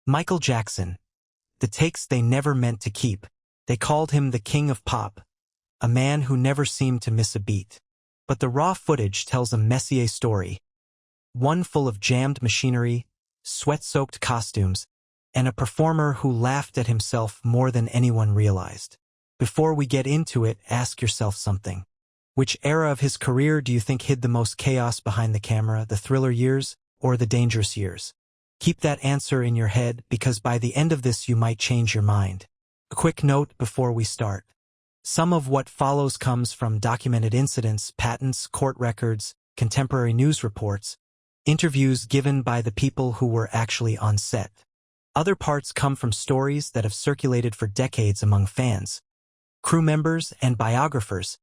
Michael Jackson. The takes they never meant to keep. They called him the king of pop, a man who never seemed to miss a beat. But the raw footage tells a messier story, one full of jammed machinery, sweat-soaked costumes, and a performer who laughed at himself more than anyone realized. Before we get into it, ask yourself something. Which era of his career do you think hid the most chaos behind the camera, the thriller years or the dangerous years? Keep that answer in your head, because by the end of this you might change your mind. A quick note before we start. Some of what follows comes from documented incidents, patents, court records, contemporary news reports, interviews given by the people who were actually on set. Other parts come from stories that have circulated for decades among fans, crew members, and biographers,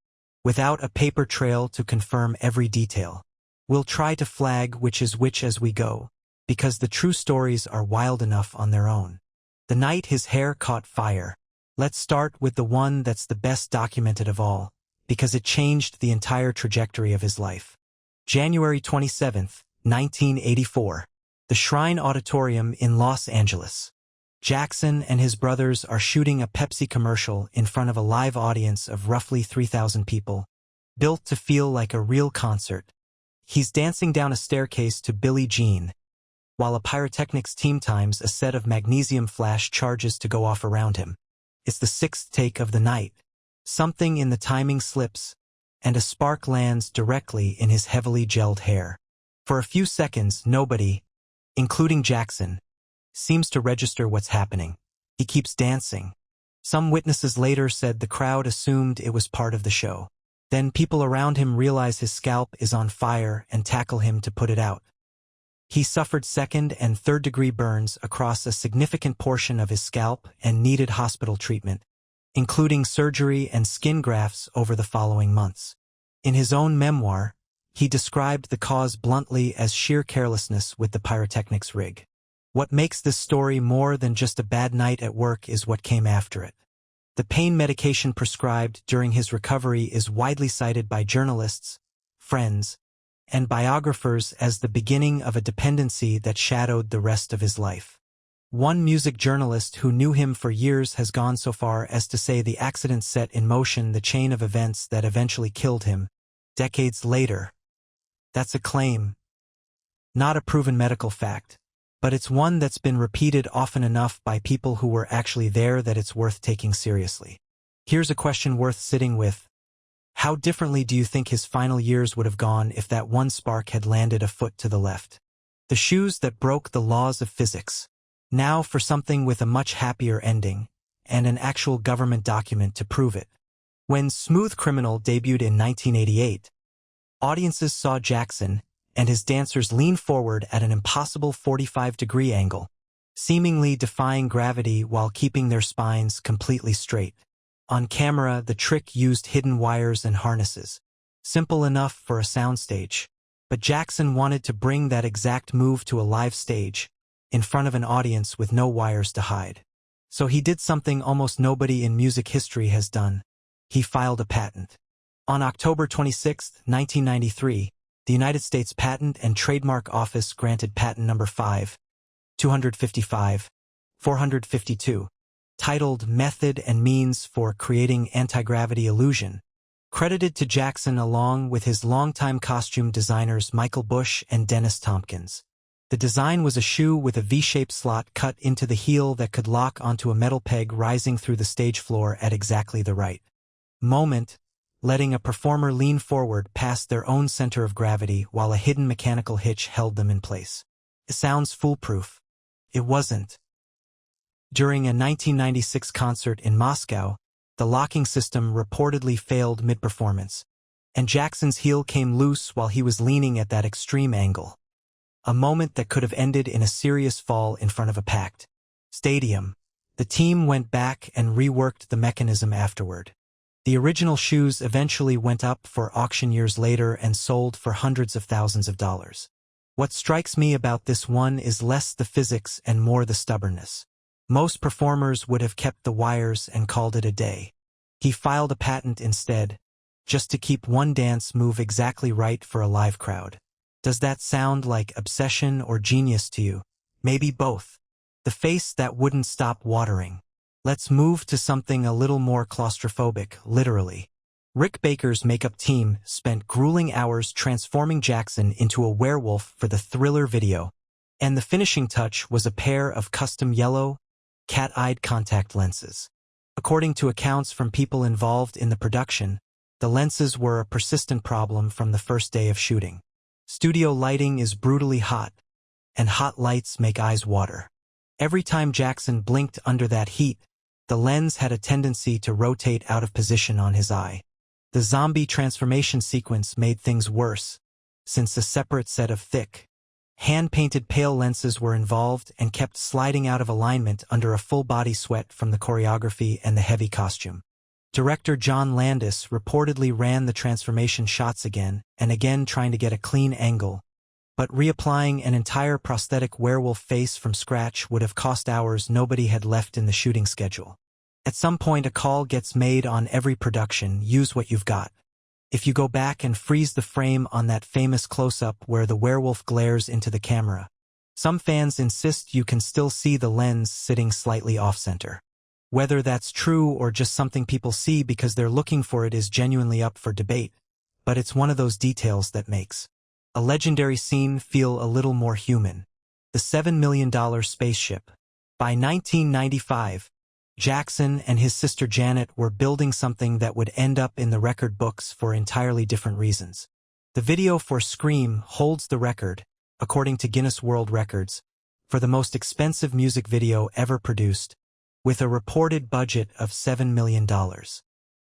without a paper trail to confirm every detail. We'll try to flag which is which as we go, because the true stories are wild enough on their own. The night his hair caught fire. Let's start with the one that's the best documented of all, because it changed the entire trajectory of his life. January 27th, 1984. The Shrine Auditorium in Los Angeles. Jackson and his brothers are shooting a Pepsi commercial in front of a live audience of roughly 3,000 people, built to feel like a real concert. He's dancing down a staircase to Billie Jean, while a pyrotechnics team times a set of magnesium flash charges to go off around him. It's the sixth take of the night. Something in the timing slips, and a spark lands directly in his heavily gelled hair. For a few seconds, nobody, including Jackson, seems to register what's happening. He keeps dancing. Some witnesses later said the crowd assumed it was part of the show. Then people around him realize his scalp is on fire and tackle him to put it out. He suffered second- and third-degree burns across a significant portion of his scalp and needed hospital treatment, including surgery and skin grafts over the following months. In his own memoir, he described the cause bluntly as sheer carelessness with the pyrotechnics rig. What makes this story more than just a bad night at work is what came after it. The pain medication prescribed during his recovery is widely cited by journalists, friends, and biographers as the beginning of a dependency that shadowed the rest of his life. One music journalist who knew him for years has gone so far as to say the accident set in motion the chain of events that eventually killed him, decades later. That's a claim, not a proven medical fact, but it's one that's been repeated often enough by people who were actually there that it's worth taking seriously. Here's a question worth sitting with. How differently do you think his final years would have gone if that one spark had landed a foot to the left? The shoes that broke the laws of physics. Now for something with a much happier ending, and an actual government document to prove it. When Smooth Criminal debuted in 1988, audiences saw Jackson and his dancers lean forward at an impossible 45-degree angle, seemingly defying gravity while keeping their spines completely straight. On camera, the trick used hidden wires and harnesses. Simple enough for a soundstage. But Jackson wanted to bring that exact move to a live stage, in front of an audience with no wires to hide. So he did something almost nobody in music history has done. He filed a patent. On October 26, 1993, the United States Patent and Trademark Office granted patent number 5,255,452. Titled Method and Means for Creating Anti-Gravity Illusion, credited to Jackson along with his longtime costume designers Michael Bush and Dennis Tompkins. The design was a shoe with a V-shaped slot cut into the heel that could lock onto a metal peg rising through the stage floor at exactly the right moment, letting a performer lean forward past their own center of gravity while a hidden mechanical hitch held them in place. It sounds foolproof. It wasn't. During a 1996 concert in Moscow, the locking system reportedly failed mid-performance, and Jackson's heel came loose while he was leaning at that extreme angle. A moment that could have ended in a serious fall in front of a packed stadium. The team went back and reworked the mechanism afterward. The original shoes eventually went up for auction years later and sold for hundreds of thousands of dollars. What strikes me about this one is less the physics and more the stubbornness. Most performers would have kept the wires and called it a day. He filed a patent instead, just to keep one dance move exactly right for a live crowd. Does that sound like obsession or genius to you? Maybe both. The face that wouldn't stop watering. Let's move to something a little more claustrophobic, literally. Rick Baker's makeup team spent grueling hours transforming Jackson into a werewolf for the Thriller video, and the finishing touch was a pair of custom yellow, cat-eyed contact lenses. According to accounts from people involved in the production, the lenses were a persistent problem from the first day of shooting. Studio lighting is brutally hot, and hot lights make eyes water. Every time Jackson blinked under that heat, the lens had a tendency to rotate out of position on his eye. The zombie transformation sequence made things worse, since a separate set of thick, hand-painted pale lenses were involved and kept sliding out of alignment under a full-body sweat from the choreography and the heavy costume. Director John Landis reportedly ran the transformation shots again and again trying to get a clean angle, but reapplying an entire prosthetic werewolf face from scratch would have cost hours nobody had left in the shooting schedule. At some point a call gets made on every production, use what you've got. If you go back and freeze the frame on that famous close-up where the werewolf glares into the camera, some fans insist you can still see the lens sitting slightly off-center. Whether that's true or just something people see because they're looking for it is genuinely up for debate, but it's one of those details that makes a legendary scene feel a little more human. The $7 million spaceship. By 1995, Jackson and his sister Janet were building something that would end up in the record books for entirely different reasons. The video for Scream holds the record, according to Guinness World Records, for the most expensive music video ever produced, with a reported budget of $7 million.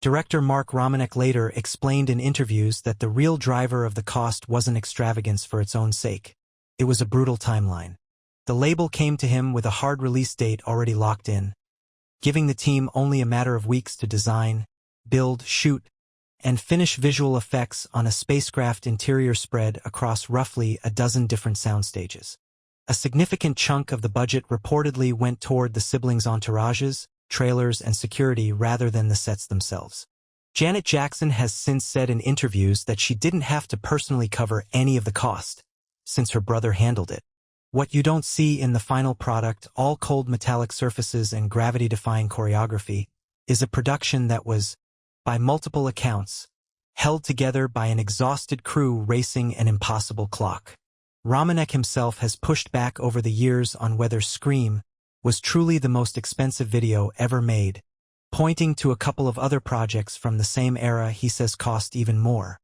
Director Mark Romanek later explained in interviews that the real driver of the cost wasn't extravagance for its own sake. It was a brutal timeline. The label came to him with a hard release date already locked in, giving the team only a matter of weeks to design, build, shoot, and finish visual effects on a spacecraft interior spread across roughly a dozen different sound stages. A significant chunk of the budget reportedly went toward the siblings' entourages, trailers, and security rather than the sets themselves. Janet Jackson has since said in interviews that she didn't have to personally cover any of the cost, since her brother handled it. What you don't see in the final product, all cold metallic surfaces and gravity-defying choreography, is a production that was, by multiple accounts, held together by an exhausted crew racing an impossible clock. Romanek himself has pushed back over the years on whether Scream was truly the most expensive video ever made, pointing to a couple of other projects from the same era he says cost even more.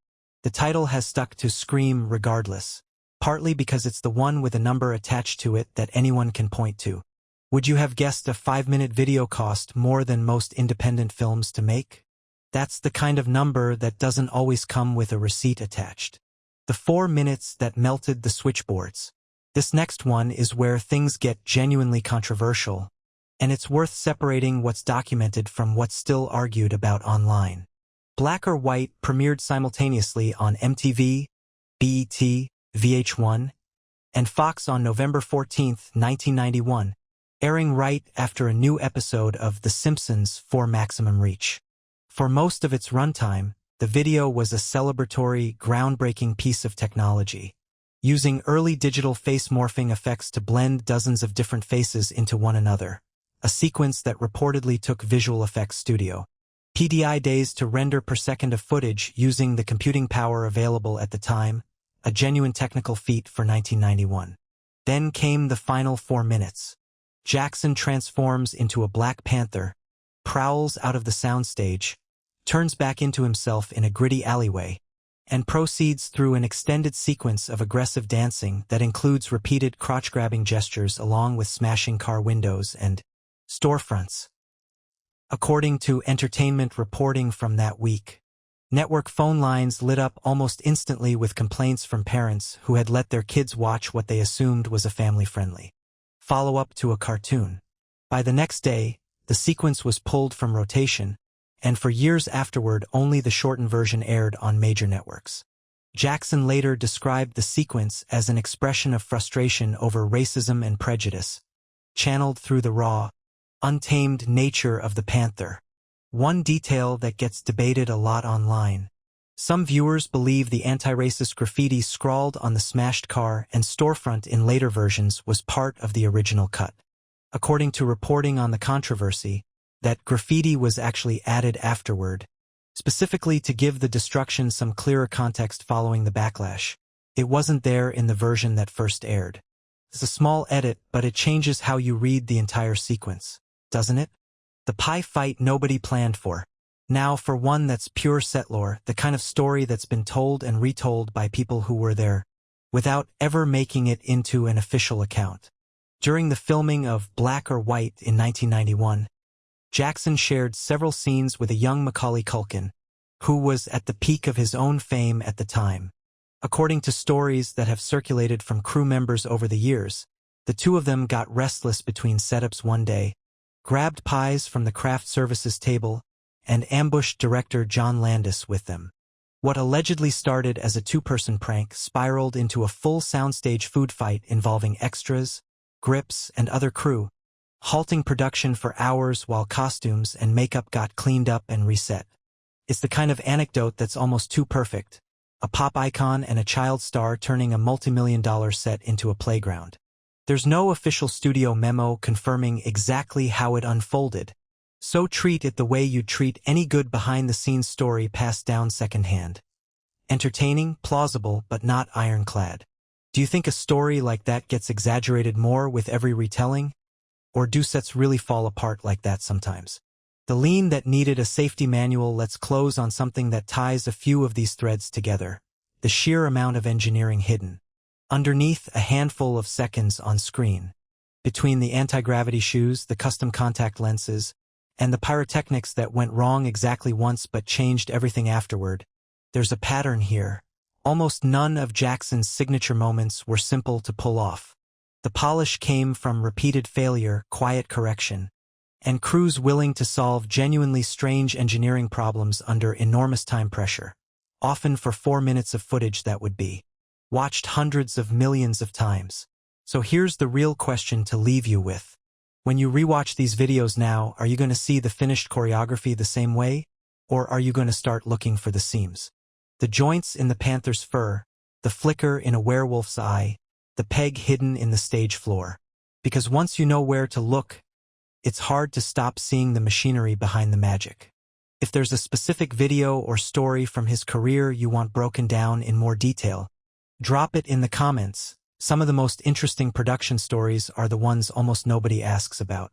The title has stuck to Scream regardless, partly because it's the one with a number attached to it that anyone can point to. Would you have guessed a 5-minute video cost more than most independent films to make? That's the kind of number that doesn't always come with a receipt attached. The 4 minutes that melted the switchboards. This next one is where things get genuinely controversial, and it's worth separating what's documented from what's still argued about online. Black or White premiered simultaneously on MTV, BET, VH1, and Fox on November 14, 1991, airing right after a new episode of The Simpsons for maximum reach. For most of its runtime, the video was a celebratory, groundbreaking piece of technology, using early digital face morphing effects to blend dozens of different faces into one another, a sequence that reportedly took visual effects studio PDI days to render per second of footage using the computing power available at the time, a genuine technical feat for 1991. Then came the final 4 minutes. Jackson transforms into a Black Panther, prowls out of the soundstage, turns back into himself in a gritty alleyway, and proceeds through an extended sequence of aggressive dancing that includes repeated crotch-grabbing gestures along with smashing car windows and storefronts. According to entertainment reporting from that week, network phone lines lit up almost instantly with complaints from parents who had let their kids watch what they assumed was a family-friendly follow-up to a cartoon. By the next day, the sequence was pulled from rotation, and for years afterward only the shortened version aired on major networks. Jackson later described the sequence as an expression of frustration over racism and prejudice, channeled through the raw, untamed nature of the panther. One detail that gets debated a lot online. Some viewers believe the anti-racist graffiti scrawled on the smashed car and storefront in later versions was part of the original cut. According to reporting on the controversy, that graffiti was actually added afterward, specifically to give the destruction some clearer context following the backlash. It wasn't there in the version that first aired. It's a small edit, but it changes how you read the entire sequence, doesn't it? The pie fight nobody planned for. Now for one that's pure set lore, the kind of story that's been told and retold by people who were there, without ever making it into an official account. During the filming of Black or White in 1991, Jackson shared several scenes with a young Macaulay Culkin, who was at the peak of his own fame at the time. According to stories that have circulated from crew members over the years, the two of them got restless between setups one day, grabbed pies from the craft services table, and ambushed director John Landis with them. What allegedly started as a two-person prank spiraled into a full soundstage food fight involving extras, grips, and other crew, halting production for hours while costumes and makeup got cleaned up and reset. It's the kind of anecdote that's almost too perfect. A pop icon and a child star turning a multi-million-dollar set into a playground. There's no official studio memo confirming exactly how it unfolded, so treat it the way you'd treat any good behind-the-scenes story passed down secondhand. Entertaining, plausible, but not ironclad. Do you think a story like that gets exaggerated more with every retelling? Or do sets really fall apart like that sometimes? The lean that needed a safety manual lets close on something that ties a few of these threads together. The sheer amount of engineering hidden. Underneath a handful of seconds on screen. Between the anti-gravity shoes, the custom contact lenses, and the pyrotechnics that went wrong exactly once but changed everything afterward, there's a pattern here. Almost none of Jackson's signature moments were simple to pull off. The polish came from repeated failure, quiet correction, and crews willing to solve genuinely strange engineering problems under enormous time pressure, often for 4 minutes of footage that would be watched hundreds of millions of times. So here's the real question to leave you with. When you rewatch these videos now, are you going to see the finished choreography the same way? Or are you going to start looking for the seams? The joints in the panther's fur, the flicker in a werewolf's eye, the peg hidden in the stage floor. Because once you know where to look, it's hard to stop seeing the machinery behind the magic. If there's a specific video or story from his career you want broken down in more detail, drop it in the comments. Some of the most interesting production stories are the ones almost nobody asks about.